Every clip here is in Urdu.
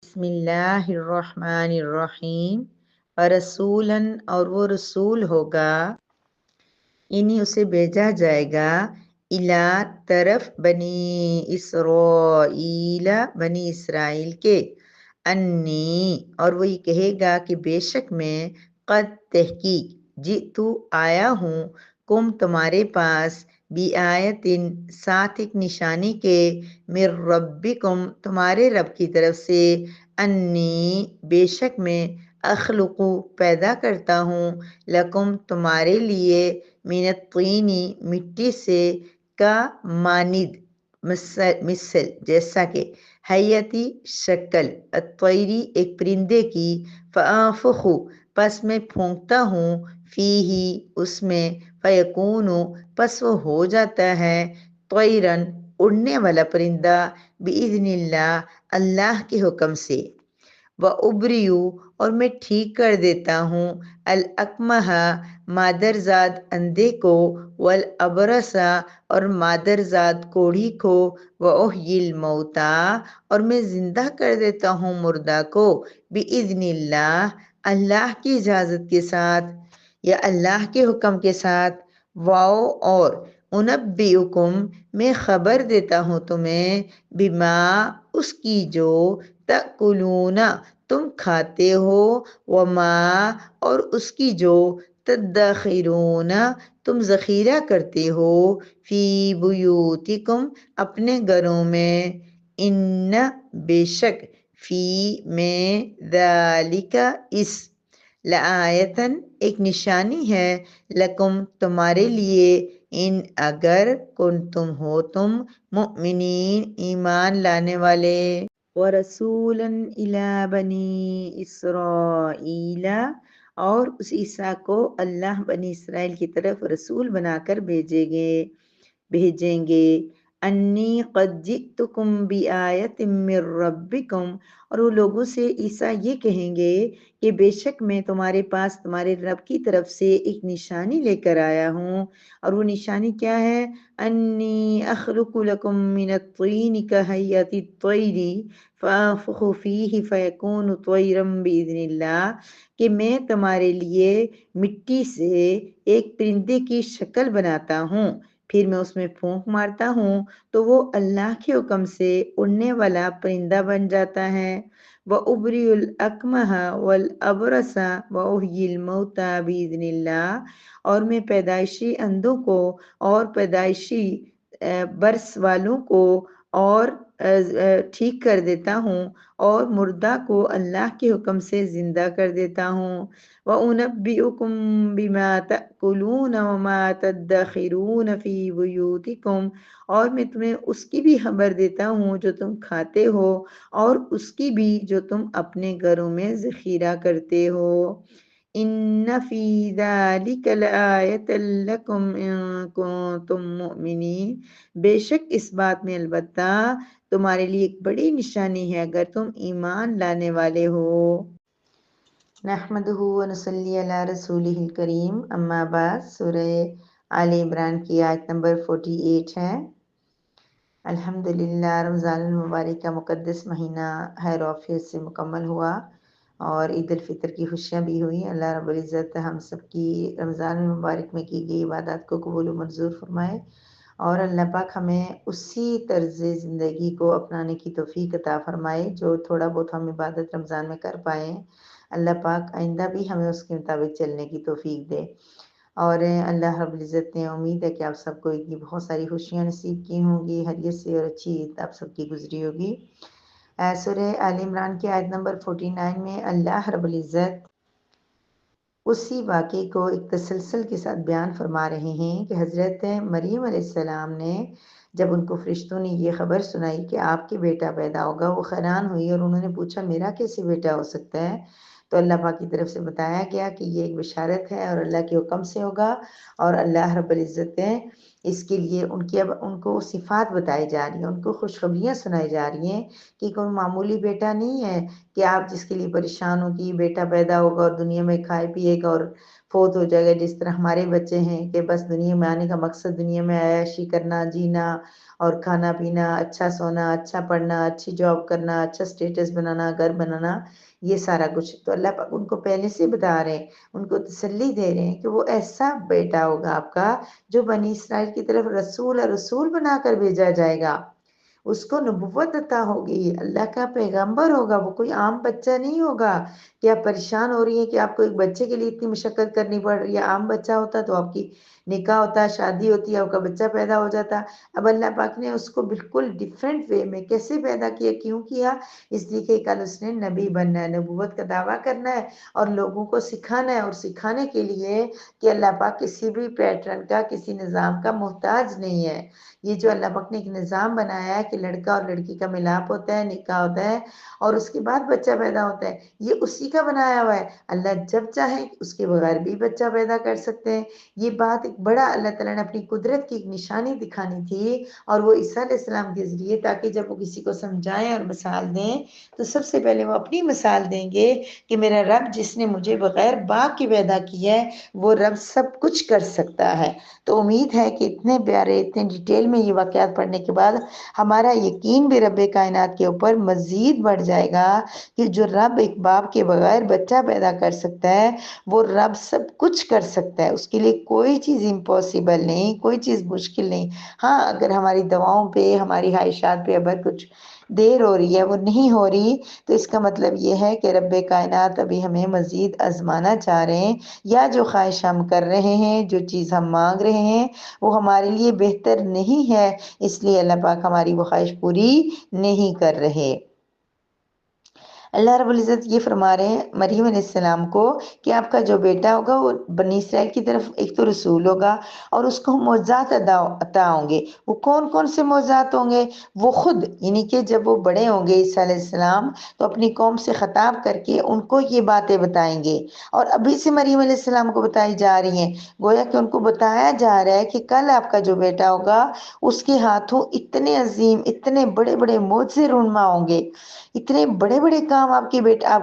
بسم اللہ الرحمن الرحیم، ورسولاً اور وہ رسول ہوگا، انہیں اسے بھیجا جائے گا، الا طرف بنی اسرائیل بنی اسرائیل کے، انی اور وہ یہ کہے گا کہ بے شک میں قد تحقیق جئتو آیا ہوں، کم تمہارے پاس، بی آیتن ساتھ ایک نشانی کے، من ربکم تمہارے رب کی طرف سے، انی بے شک میں اخلقو پیدا کرتا ہوں، لکم تمہارے لیے، من الطینی مٹی سے، کا ماند مثل جیسا کہ، حیتی شکل، الطیری ایک پرندے کی، فانفخو پس میں پھونکتا ہوں، فیہی اس میں، فیکونو پس وہ ہو جاتا ہے، طیرن اڑنے والا پرندہ، باذن اللہ اللہ کے حکم سے، وَأُبْرِئُ اور میں ٹھیک کر دیتا ہوں، الاکمہ مادرزاد اندھے کو، والابرص اور مادرزاد کوڑھی کو، وَأُحْيِي الْمَوْتَىٰ اور میں زندہ کر دیتا ہوں مردہ کو، بِإِذْنِ اللہ اللہ کی اجازت کے ساتھ یا اللہ کے حکم کے ساتھ، واؤ اور انبئکم میں خبر دیتا ہوں تمہیں، بما اس کی جو، تأکلون تم کھاتے ہو، وما اور اس کی جو، تدخرون تم ذخیرہ کرتے ہو، فی بیوتکم اپنے گھروں میں، ان بے شک، فی میں، ذالک اس، لآیتن ایک نشانی ہے، لکم تمہارے لیے، ان اگر کنتم ہو تم، مؤمنین ایمان لانے والے، وَرَسُولًا إِلَىٰ بَنِي إِسْرَائِيلَ اور اس عیسیٰ کو اللہ بنی اسرائیل کی طرف رسول بنا کر بھیجیں گے، انی قد جئتکم بآیۃ من ربکم اور وہ لوگوں سے عیسیٰ یہ کہیں گے کہ بے شک میں تمہارے پاس تمہارے رب کی طرف سے ایک نشانی لے کر آیا ہوں، اور وہ نشانی کیا ہے، انی اخلق لکم من الطین کہیئۃ الطیر فانفخ فیہ فیکون طیرا باذن اللہ، کہ میں تمہارے لیے مٹی سے ایک پرندے کی شکل بناتا ہوں، پھر میں اس میں پھونک مارتا ہوں تو وہ اللہ کے حکم سے اڑنے والا پرندہ بن جاتا ہے، وَأُبْرِئُ الْأَكْمَحَ وَالْأَبْرَصَ وَأُحْيِي الْمَوْتَىٰ بِإِذْنِ اللہ اور میں پیدائشی اندھوں کو اور پیدائشی برس والوں کو اور ٹھیک کر دیتا ہوں، اور مردہ کو اللہ کے حکم سے زندہ کر دیتا ہوں، وَأُنَبِّئُكُم بِمَا تَأْكُلُونَ وَمَا تَدَّخِرُونَ فِي بُيُوتِكُمْ اور میں تمہیں اس کی بھی خبر دیتا ہوں جو تم کھاتے ہو، اور اس کی بھی جو تم اپنے گھروں میں ذخیرہ کرتے ہو، ان فی ذلک لآیۃ لکم ان کنتم مؤمنین بے شک اس بات میں البتہ تمہارے لیے ایک بڑی نشانی ہے اگر تم ایمان لانے والے ہو۔ نحمدہ ونصلی علی رسولہ الکریم، اما بعد، سورہ آل عمران کی آیت نمبر 48 ہے۔ الحمدللہ رمضان المبارک کا مقدس مہینہ خیر و عافیت سے مکمل ہوا اور عید الفطر کی خوشیاں بھی ہوئی۔ اللہ رب العزت ہم سب کی رمضان المبارک میں کی گئی عبادات کو قبول و منظور فرمائے، اور اللہ پاک ہمیں اسی طرز زندگی کو اپنانے کی توفیق عطا فرمائے جو تھوڑا بہت ہم عبادت رمضان میں کر پائیں، اللہ پاک آئندہ بھی ہمیں اس کے مطابق چلنے کی توفیق دے۔ اور اللہ رب العزت نے امید ہے کہ آپ سب کو عید کی بہت ساری خوشیاں نصیب کی ہوں گی، خیریت سے اور اچھی عید آپ سب کی گزری ہوگی۔ سورہ آل عمران کی آیت نمبر 49 میں اللہ رب العزت اسی واقعے کو ایک تسلسل کے ساتھ بیان فرما رہے ہیں کہ حضرت مریم علیہ السلام نے جب ان کو فرشتوں نے یہ خبر سنائی کہ آپ کے بیٹا پیدا ہوگا، وہ حیران ہوئی اور انہوں نے پوچھا میرا کیسے بیٹا ہو سکتا ہے؟ تو اللہ پاک کی طرف سے بتایا گیا کہ یہ ایک بشارت ہے اور اللہ کے حکم سے ہوگا، اور اللہ رب العزت نے اس کے لیے ان کو صفات بتائی جا رہی ہیں، ان کو خوشخبریاں سنائی جا رہی ہیں کہ کوئی معمولی بیٹا نہیں ہے کہ آپ جس کے لیے پریشان ہو کہ بیٹا پیدا ہوگا اور دنیا میں کھائے پیے گا اور فوت ہو جائے گا، جس طرح ہمارے بچے ہیں کہ بس دنیا میں آنے کا مقصد دنیا میں عیاشی کرنا، جینا اور کھانا پینا، اچھا سونا، اچھا پڑھنا، اچھی جاب کرنا، اچھا سٹیٹس بنانا، گھر بنانا، یہ سارا کچھ تو اللہ پاک ان کو پہلے سے بتا رہے ہیں، ان کو تسلی دے رہے ہیں کہ وہ ایسا بیٹا ہوگا آپ کا جو بنی اسرائیل کی طرف رسول بنا کر بھیجا جائے گا، اس کو نبوت عطا ہوگی، اللہ کا پیغمبر ہوگا، وہ کوئی عام بچہ نہیں ہوگا کہ آپ پریشان ہو رہی ہیں کہ آپ کو ایک بچے کے لیے اتنی مشقت کرنی پڑ رہی ہے۔ عام بچہ ہوتا تو آپ کی نکاح ہوتا، شادی ہوتی، آپ کا بچہ پیدا ہو جاتا۔ اب اللہ پاک نے اس کو بالکل ڈیفرنٹ وے میں کیسے پیدا کیا، کیوں کیا؟ اس لیے کہ کل اس نے نبی بننا ہے، نبوت کا دعویٰ کرنا ہے اور لوگوں کو سکھانا ہے، اور سکھانے کے لیے کہ اللہ پاک کسی بھی پیٹرن کا، کسی نظام کا محتاج نہیں ہے۔ یہ جو اللہ پاک نے ایک نظام بنایا ہے کہ لڑکا اور لڑکی کا ملاپ ہوتا ہے، نکاح ہوتا ہے اور اس کے بعد بچہ پیدا ہوتا ہے، یہ اسی کا بنایا ہوا ہے۔ اللہ جب چاہے اس کے بغیر بھی بچہ پیدا کر سکتے ہیں۔ یہ بات ایک بڑا اللہ تعالیٰ نے اپنی قدرت کی ایک نشانی دکھانی تھی، اور وہ عیسیٰ علیہ السلام کے ذریعے، تاکہ جب وہ کسی کو سمجھائیں اور مثال دیں تو سب سے پہلے وہ اپنی مثال دیں گے کہ میرا رب جس نے مجھے بغیر باپ کے پیدا کیا ہے، وہ رب سب کچھ کر سکتا ہے۔ تو امید ہے کہ اتنے پیارے، اتنے ڈیٹیل میں یہ واقعات پڑھنے کے بعد ہمارا یقین بھی رب کائنات کے اوپر مزید بڑھ جائے گا کہ جو رب ایک باپ کے بغیر بچہ پیدا کر سکتا ہے، وہ رب سب کچھ کر سکتا ہے، اس کے لیے کوئی چیز امپاسبل نہیں، کوئی چیز مشکل نہیں۔ ہاں، اگر ہماری دعاؤں پہ، ہماری خواہشات پہ اگر کچھ دیر ہو رہی ہے، وہ نہیں ہو رہی، تو اس کا مطلب یہ ہے کہ رب کائنات ابھی ہمیں مزید آزمانا چاہ رہے ہیں، یا جو خواہش ہم کر رہے ہیں، جو چیز ہم مانگ رہے ہیں، وہ ہمارے لیے بہتر نہیں ہے، اس لیے اللہ پاک ہماری وہ خواہش پوری نہیں کر رہے۔ اللہ رب العزت یہ فرما رہے ہیں مریم علیہ السلام کو کہ آپ کا جو بیٹا ہوگا وہ بنی اسرائیل کی طرف ایک تو رسول ہوگا، اور اس کو معجزات عطا ہوں گے۔ وہ کون کون سے معجزات ہوں گے؟ وہ خود، یعنی کہ جب وہ بڑے ہوں گے عیسیٰ علیہ السلام، تو اپنی قوم سے خطاب کر کے ان کو یہ باتیں بتائیں گے، اور ابھی سے مریم علیہ السلام کو بتائی جا رہی ہیں، گویا کہ ان کو بتایا جا رہا ہے کہ کل آپ کا جو بیٹا ہوگا اس کے ہاتھوں اتنے عظیم، اتنے بڑے بڑے معجزے رونما ہوں گے، اتنے بڑے بڑے کام آپ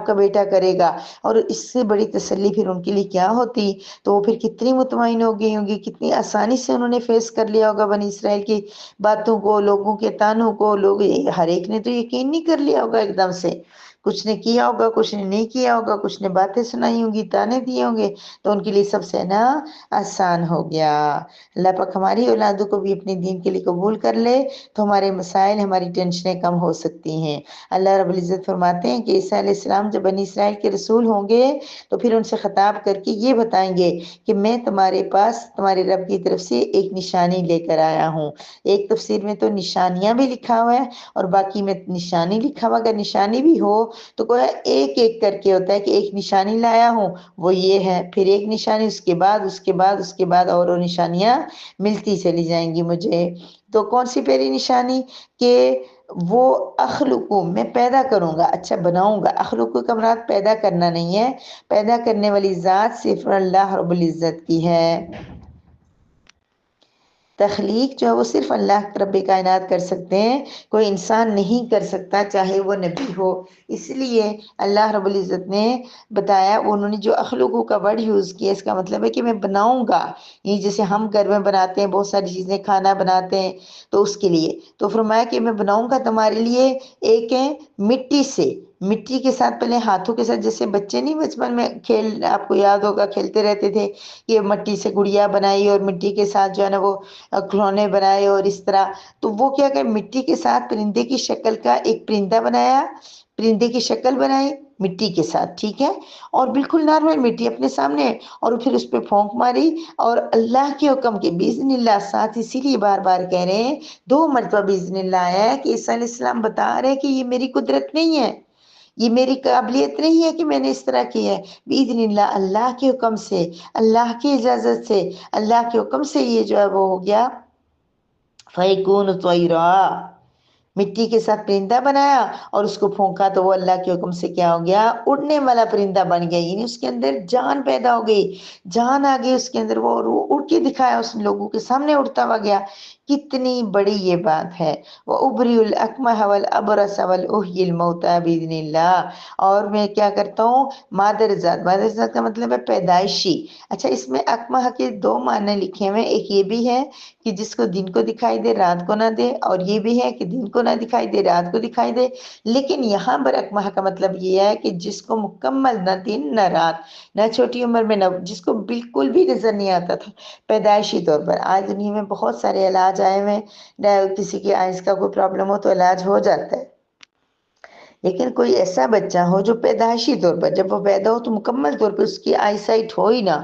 کا بیٹا کرے گا۔ اور اس سے بڑی تسلی پھر ان کے لیے کیا ہوتی، تو وہ پھر کتنی مطمئن ہو گئی ہوں گی، کتنی آسانی سے انہوں نے فیس کر لیا ہوگا بنی اسرائیل کی باتوں کو، لوگوں کے تانوں کو۔ لوگ ہر ایک نے تو یقین نہیں کر لیا ہوگا ایک دم سے، کچھ نے کیا ہوگا، کچھ نے نہیں کیا ہوگا، کچھ نے باتیں سنائی ہوں گی، تانے دیے ہوں گے، تو ان کے لیے سب سے نا آسان ہو گیا۔ اللہ پاک ہماری اولادوں کو بھی اپنے دین کے لیے قبول کر لے تو ہمارے مسائل، ہماری ٹینشنیں کم ہو سکتی ہیں۔ اللہ رب العزت فرماتے ہیں کہ عیسیٰ علیہ السلام جب بنی اسرائیل کے رسول ہوں گے تو پھر ان سے خطاب کر کے یہ بتائیں گے کہ میں تمہارے پاس تمہارے رب کی طرف سے ایک نشانی لے کر آیا ہوں۔ ایک تفسیر میں تو نشانیاں بھی لکھا ہوا ہے، اور باقی میں نشانی لکھا ہوا، اگر نشانی بھی ہو تو کوئی ایک ایک کر کے ہوتا ہے کہ ایک نشانی لایا ہوں وہ یہ ہے، پھر ایک نشانی، اس کے بعد اس کے بعد اس کے بعد اور وہ نشانیاں ملتی چلی جائیں گی مجھے۔ تو کون سی پہلی نشانی؟ کہ وہ اخلقو، میں پیدا کروں گا، اچھا بناؤں گا۔ اخلقو کا مراد پیدا کرنا نہیں ہے، پیدا کرنے والی ذات صرف اللہ رب العزت کی ہے۔ تخلیق جو ہے وہ صرف اللہ رب کائنات کر سکتے ہیں، کوئی انسان نہیں کر سکتا، چاہے وہ نبی ہو۔ اس لیے اللہ رب العزت نے بتایا، انہوں نے جو اخلقو کا ورڈ یوز کیا، اس کا مطلب ہے کہ میں بناؤں گا، یہ جیسے ہم گھر میں بناتے ہیں بہت ساری چیزیں، کھانا بناتے ہیں تو اس کے لیے، تو فرمایا کہ میں بناؤں گا تمہارے لیے ایک ہے مٹی سے، مٹی کے ساتھ پہلے ہاتھوں کے ساتھ، جیسے بچے نہیں بچپن میں کھیل، آپ کو یاد ہوگا کھیلتے رہتے تھے کہ مٹی سے گڑیا بنائی اور مٹی کے ساتھ جو ہے نا وہ کھلونے بنائے، اور اس طرح تو وہ کیا کہ مٹی کے ساتھ پرندے کی شکل کا ایک پرندہ بنایا، پرندے کی شکل بنائی مٹی کے ساتھ، ٹھیک ہے، اور بالکل نارمل مٹی اپنے سامنے، اور پھر اس پہ پھونک ماری، اور اللہ کے حکم کے باذن اللہ ساتھ، اسی لیے بار بار کہہ رہے ہیں 2 مرتبہ باذن اللہ آیا ہے کہ عیسیٰ علیہ السلام بتا رہے ہیں کہ یہ میری قدرت نہیں ہے، یہ میری قابلیت نہیں ہے کہ میں نے اس طرح کی ہے، باذن اللہ اللہ کے حکم سے، اللہ کی اجازت سے، اللہ کے حکم سے یہ جو ہے وہ ہو گیا۔ فَيَكُونُ طَيْرًا، مٹی کے ساتھ پرندہ بنایا اور اس کو پھونکا تو وہ اللہ کے حکم سے کیا ہو گیا، اڑنے والا پرندہ بن گیا، یعنی اس کے اندر جان پیدا ہو گئی، جان آ گئی اس کے اندر، وہ اڑ کے دکھایا، اس لوگوں کے سامنے اڑتا ہوا گیا۔ کتنی بڑی یہ بات ہے. وَأُبْرِئُ الْأَكْمَحَ وَالْأَبْرَصَ وَأُحْيِي الْمَوْتَى بِإِذْنِ اللَّهِ، اور میں کیا کرتا ہوں، مادر ذات کا مطلب ہے پیدائشی. اچھا، اس میں اکمہ کے دو معنی لکھے ہوئے، ایک یہ بھی ہے کہ جس کو دن کو دکھائی دے رات کو نہ دے، اور یہ بھی ہے کہ دن کو نہ دکھائی دے رات کو دکھائی دے. لیکن یہاں پر اکمہ کا مطلب یہ ہے کہ جس کو مکمل نہ دن نہ رات، نہ چھوٹی عمر میں، نہ جس کو بالکل بھی نظر نہیں آتا تھا پیدائشی طور پر. آج دنیا میں بہت سارے علاج آئے ہوئے، کسی کی آئز کا کوئی پرابلم ہو تو علاج ہو جاتا ہے، لیکن کوئی ایسا بچہ ہو جو پیدائشی طور پر جب وہ پیدا ہو تو مکمل طور پر اس کی آئی سائٹ ہو ہی نہ،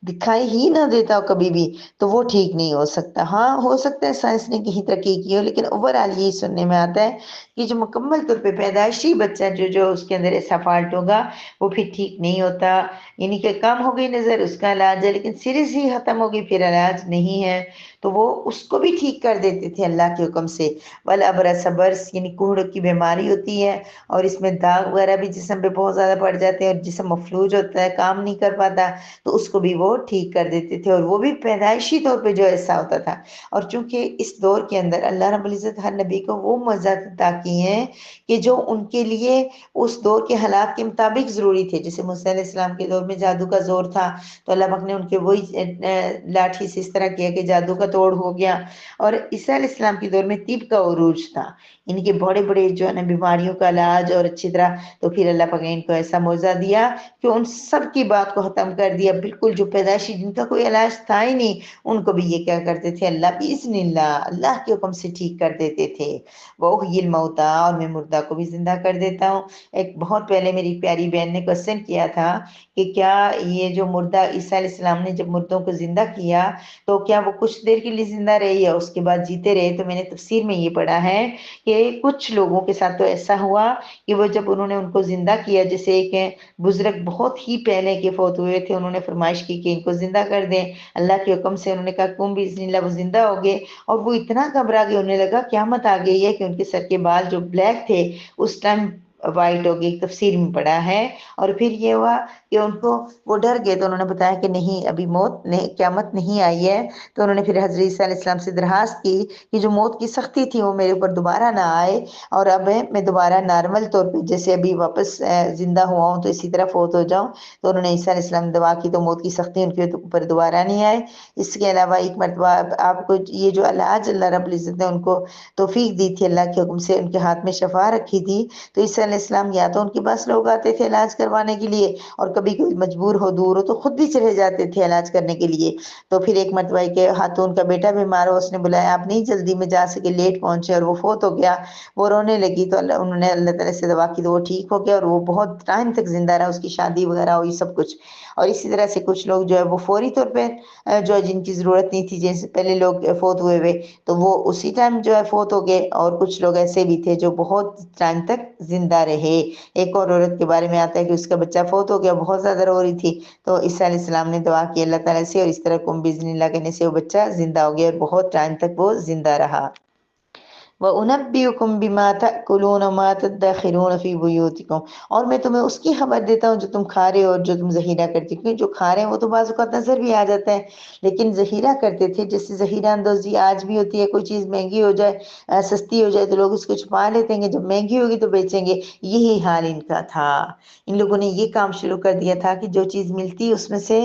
دکھائی ہی نہ دیتا ہو کبھی بھی، تو وہ ٹھیک نہیں ہو سکتا. ہاں ہو سکتا ہے سائنس نے کہیں ترقی کی ہو، لیکن اوورآل یہی سننے میں آتا ہے کہ جو مکمل طور پہ پیدائشی بچہ جو اس کے اندر ایسا فالٹ ہوگا وہ پھر ٹھیک نہیں ہوتا. یعنی کہ کم ہو گئی نظر، اس کا علاج ہے، لیکن سیریز ہی ختم ہو گئی پھر علاج نہیں ہے، تو وہ اس کو بھی ٹھیک کر دیتے تھے اللہ کے حکم سے. والابرص، برص یعنی کوڑ کی بیماری ہوتی ہے، اور اس میں داغ وغیرہ بھی جسم پہ بہت زیادہ پڑ جاتے ہیں اور جسم مفلوج ہوتا ہے، کام نہیں کر پاتا، تو اس کو بھی وہ ٹھیک کر دیتے تھے، اور وہ بھی پیدائشی طور پہ جو ایسا ہوتا تھا. اور چونکہ اس دور کے اندر اللہ رب العزت ہر نبی کو وہ معجزات عطا کی ہیں کہ جو ان کے لیے اس دور کے حالات کے مطابق ضروری تھے. جیسے موسیٰ علیہ السلام کے دور میں جادو کا زور تھا، تو اللہ پاک نے ان کے وہی لاٹھی سے اس طرح کیا کہ جادو کا توڑ ہو گیا. اور عیسیٰ علیہ السلام کے دور میں طب کا عروج تھا، ان کے بڑے بڑے جو ہے نا بیماریوں کا علاج اور اچھی طرح، تو پھر اللہ پاک نے ان کو ایسا معجزہ دیا کہ ان سب کی بات کو ختم کر دیا. بالکل جو پیدائشی جن کا کوئی علاج تھا ہی نہیں، ان کو بھی یہ کیا کرتے تھے، اللہ بِإِذْنِ اللَّهِ، اللہ کے حکم سے ٹھیک کر دیتے تھے. وَأُحْيِي الْمَوْتَى، اور میں مردہ کو بھی زندہ کر دیتا ہوں. ایک بہت پہلے میری پیاری بہن نے کوسچن کیا تھا کہ کیا یہ جو مردہ عیسیٰ علیہ السلام نے جب مردوں کو زندہ کیا تو کیا وہ کچھ دیر کے لیے زندہ رہے یا اس کے بعد جیتے رہے؟ تو میں نے تفسیر میں یہ پڑھا ہے کہ کچھ لوگوں کے ساتھ تو ایسا ہوا کہ وہ جب انہوں نے ان کو زندہ کیا، جیسے ایک بزرگ بہت ہی پہلے کے فوت ہوئے تھے، انہوں نے فرمائش کی کہ ان کو زندہ کر دیں، اللہ کے حکم سے انہوں نے کہا کم بِإِذْنِ اللَّهِ، وہ زندہ ہو گئے. اور وہ اتنا گھبرا گئے، انہیں لگا قیامت آ گئی ہے، کہ ان کے سر کے بال جو بلیک تھے اس ٹائم وائٹ ہو گئی، تفسیر میں پڑھا ہے. اور پھر یہ ہوا کہ ان کو وہ ڈر گئے، تو انہوں نے بتایا کہ نہیں، ابھی موت نہیں، قیامت نہیں آئی ہے. تو انہوں نے پھر حضرت عیسیٰ علیہ السلام سے درخواست کی کہ جو موت کی سختی تھی وہ میرے اوپر دوبارہ نہ آئے، اور اب میں دوبارہ نارمل طور پہ جیسے ابھی واپس زندہ ہوا ہوں تو اسی طرح فوت ہو جاؤں. تو انہوں نے عیسیٰ علیہ السلام دعا کی تو موت کی سختی ان کے اوپر دوبارہ نہیں آئے. اس کے علاوہ ایک مرتبہ آپ کو یہ جو علاج اللہ رب العزت نے ان کو توفیق دی تھی، اللہ کے حکم سے ان کے ہاتھ میں شفا رکھی تھی، تو عیسیٰ علیہ السلام یا تو ان کے پاس لوگ آتے تھے علاج کروانے کے لیے، اور کبھی کوئی مجبور ہو دور ہو تو خود بھی چلے جاتے تھے علاج کرنے کے لیے. تو پھر ایک مرتبہ کے خاتون کا بیٹا بیمار ہو، اس نے بلایا، آپ نہیں جلدی میں جا سکے، لیٹ پہنچے اور وہ فوت ہو گیا. وہ رونے لگی تو انہوں نے اللہ تعالیٰ سے دعا کی تو وہ ٹھیک ہو گیا، اور وہ بہت ٹائم تک زندہ رہا، اس کی شادی وغیرہ ہوئی سب کچھ. اور اسی طرح سے کچھ لوگ جو ہے وہ فوری طور پہ جو ہے جن کی ضرورت نہیں تھی، جیسے پہلے لوگ فوت ہوئے تو وہ اسی ٹائم جو ہے فوت ہو گئے، اور کچھ لوگ ایسے بھی تھے جو بہت ٹائم تک زندہ رہے. ایک اور عورت کے بارے میں آتا ہے کہ اس کا بچہ فوت ہو گیا، بہت زیادہ رو رہی تھی، تو عیسیٰ علیہ السلام نے دعا کی اللہ تعالیٰ سے، اور اس طرح قم بِإِذْنِ اللَّهِ کہنے سے وہ بچہ زندہ ہو گیا، اور بہت ٹائم تک وہ زندہ رہا. وَأُنَبِّئُكُم بِمَا تَأْكُلُونَ وَمَا تَدَّخِرُونَ فِي بُيُوتِكُمْ، اور میں تمہیں اس کی خبر دیتا ہوں جو تم کھا رہے ہو اور جو تم ذخیرہ کرتے ہو. کیونکہ جو کھا رہے ہیں وہ تو بعض اوقات نظر بھی آ جاتا ہے، لیکن ذخیرہ کرتے تھے، جیسے ذخیرہ اندوزی آج بھی ہوتی ہے، کوئی چیز مہنگی ہو جائے، سستی ہو جائے تو لوگ اس کو چھپا لیتے ہیں، جب مہنگی ہوگی تو بیچیں گے. یہی حال ان کا تھا. ان لوگوں نے یہ کام شروع کر دیا تھا کہ جو چیز ملتی اس میں سے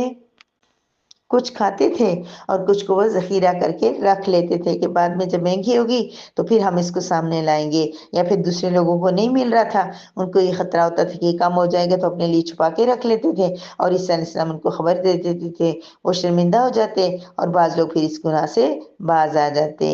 کچھ کھاتے تھے اور کچھ کو وہ ذخیرہ کر کے رکھ لیتے تھے کہ بعد میں جب مہنگی ہوگی تو پھر ہم اس کو سامنے لائیں گے. یا پھر دوسرے لوگوں کو نہیں مل رہا تھا، ان کو یہ خطرہ ہوتا تھا کہ یہ کم ہو جائے گا، تو اپنے لیے چھپا کے رکھ لیتے تھے، اور عیسیٰ علیہ السلام ان کو خبر دے دیتے تھے. وہ شرمندہ ہو جاتے، اور بعض لوگ پھر اس گناہ سے باز آ جاتے.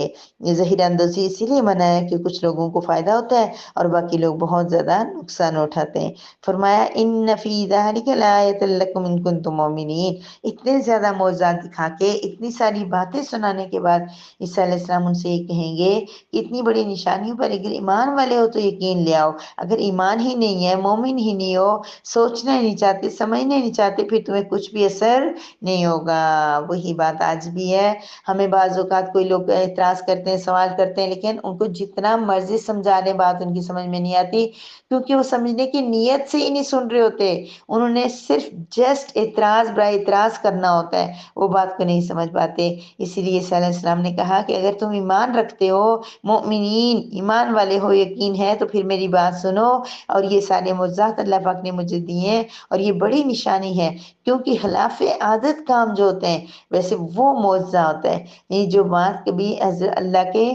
یہ ذخیرہ اندوزی اسی لیے منع ہے کہ کچھ لوگوں کو فائدہ ہوتا ہے اور باقی لوگ بہت زیادہ نقصان اٹھاتے ہیں. فرمایا ان فی ذلک لآیۃ لکم ان کنتم مؤمنین. اتنے زیادہ معجزات دکھا کے، اتنی ساری باتیں سنانے کے بعد عیسیٰ علیہ السلام ان سے یہ کہیں گے کہ اتنی بڑی نشانیوں پر اگر ایمان والے ہو تو یقین لے آؤ. اگر ایمان ہی نہیں ہے، مومن ہی نہیں ہو، سوچنا ہی نہیں چاہتے، سمجھنا ہی نہیں چاہتے، پھر تمہیں کچھ بھی اثر نہیں ہوگا. وہی بات آج بھی ہے. ہمیں بعض اوقات کوئی لوگ اعتراض کرتے ہیں، سوال کرتے ہیں، لیکن ان کو جتنا مرضی سمجھا لیں بات ان کی سمجھ میں نہیں آتی، کیونکہ وہ سمجھنے کی نیت سے ہی نہیں سن رہے ہوتے. انہوں نے صرف جسٹ اعتراض برائے اعتراض کرنا ہوتا ہے. ہے وہ بات کو نہیں سمجھ پاتے. اسی لیے عیسیٰ علیہ السلام نے کہا کہ اگر تم ایمان رکھتے ہو، مؤمنین ایمان والے ہو، یقین ہے، تو پھر میری بات سنو اور یہ سارے معجزات اللہ پاک نے مجھے دیے ہیں اور یہ بڑی نشانی ہے، کیونکہ خلاف عادت کام جو ہوتے ہیں ویسے وہ معجزہ ہوتا ہے. یہ جو بات کبھی اللہ کے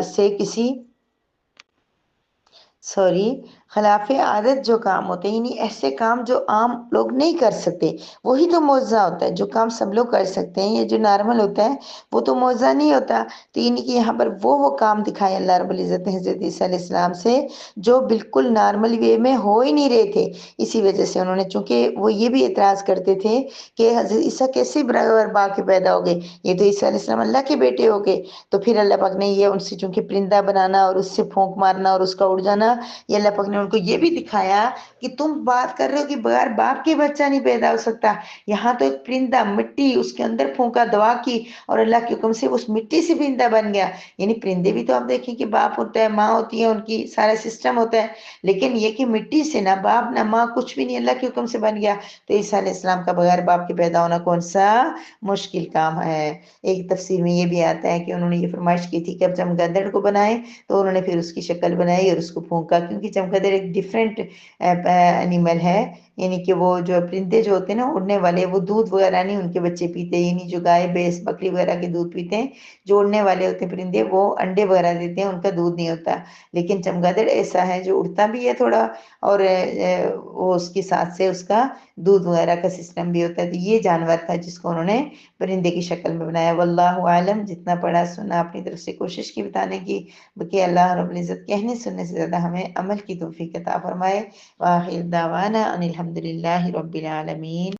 سے کسی خلاف عادت جو کام ہوتے ہیں، یعنی ایسے کام جو عام لوگ نہیں کر سکتے، وہی تو معجزہ ہوتا ہے. جو کام سب لوگ کر سکتے ہیں یا جو نارمل ہوتا ہے وہ تو معجزہ نہیں ہوتا. تو یعنی کہ یہاں پر وہ کام دکھائے اللہ رب العزت نے حضرت عیسیٰ علیہ السلام سے جو بالکل نارمل وے میں ہو ہی نہیں رہے تھے. اسی وجہ سے انہوں نے، چونکہ وہ یہ بھی اعتراض کرتے تھے کہ حضرت عیسیٰ کیسے برابر باپ کے پیدا ہو گئے، یہ تو عیسیٰ علیہ السلام اللہ کے بیٹے ہو گئے. تو پھر اللہ پاک نے یہ ان سے چونکہ پرندہ بنانا اور اس سے پھونک مارنا اور اس کا اڑ جانا، یہ اللہ پاک نے ان کو یہ بھی دکھایا کہ تم بات کر رہے ہو کہ بغیر باپ کے بچہ نہیں پیدا ہو سکتا، یہاں تو ایک پرندہ مٹی اس کے اندر پھونکا، دعا کی اور اللہ کے حکم سے اس مٹی سے پرندہ بن گیا. یعنی پرندے بھی تو آپ دیکھیں کہ باپ ہوتا ہے، ماں ہوتی ہے، ان کی سارا سسٹم ہوتا ہے، لیکن یہ کہ مٹی سے نہ باپ نہ ماں کچھ بھی نہیں، اللہ کے حکم سے بن گیا. تو عیسیٰ علیہ السلام کا بغیر باپ کے پیدا ہونا کون سا مشکل کام ہے. ایک تفسیر میں یہ بھی آتا ہے کہ انہوں نے یہ فرمائش کی تھی کہ اب چمگادڑ کو بنائیں، تو انہوں نے پھر اس کی شکل بنائی اور اس کو پھونکا، کیونکہ چمگادڑ ایک ڈیفرنٹ اینیمل ہے. یعنی کہ وہ جو پرندے جو ہوتے ہیں نا اڑنے والے، وہ دودھ وغیرہ نہیں ان کے بچے پیتے، یعنی جو گائے بھینس بکری وغیرہ کے دودھ پیتے ہیں. جو اڑنے والے ہوتے ہیں پرندے وہ انڈے وغیرہ دیتے ہیں، ان کا دودھ نہیں ہوتا. لیکن چمگادڑ ایسا ہے جو اڑتا بھی ہے تھوڑا، اور وہ اس کے ساتھ سے اس کا دودھ وغیرہ کا سسٹم بھی ہوتا ہے. تو یہ جانور تھا جس کو انہوں نے پرندے کی شکل میں بنایا. واللہ عالم. جتنا پڑھا سنا اپنی طرف سے کوشش کی بتانے کی، بلکہ اللہ رب العزت کہنے سننے سے زیادہ ہمیں عمل کی توفیق عطا فرمائے. وآخر دعوانا ان الحمد للہ رب العالمین.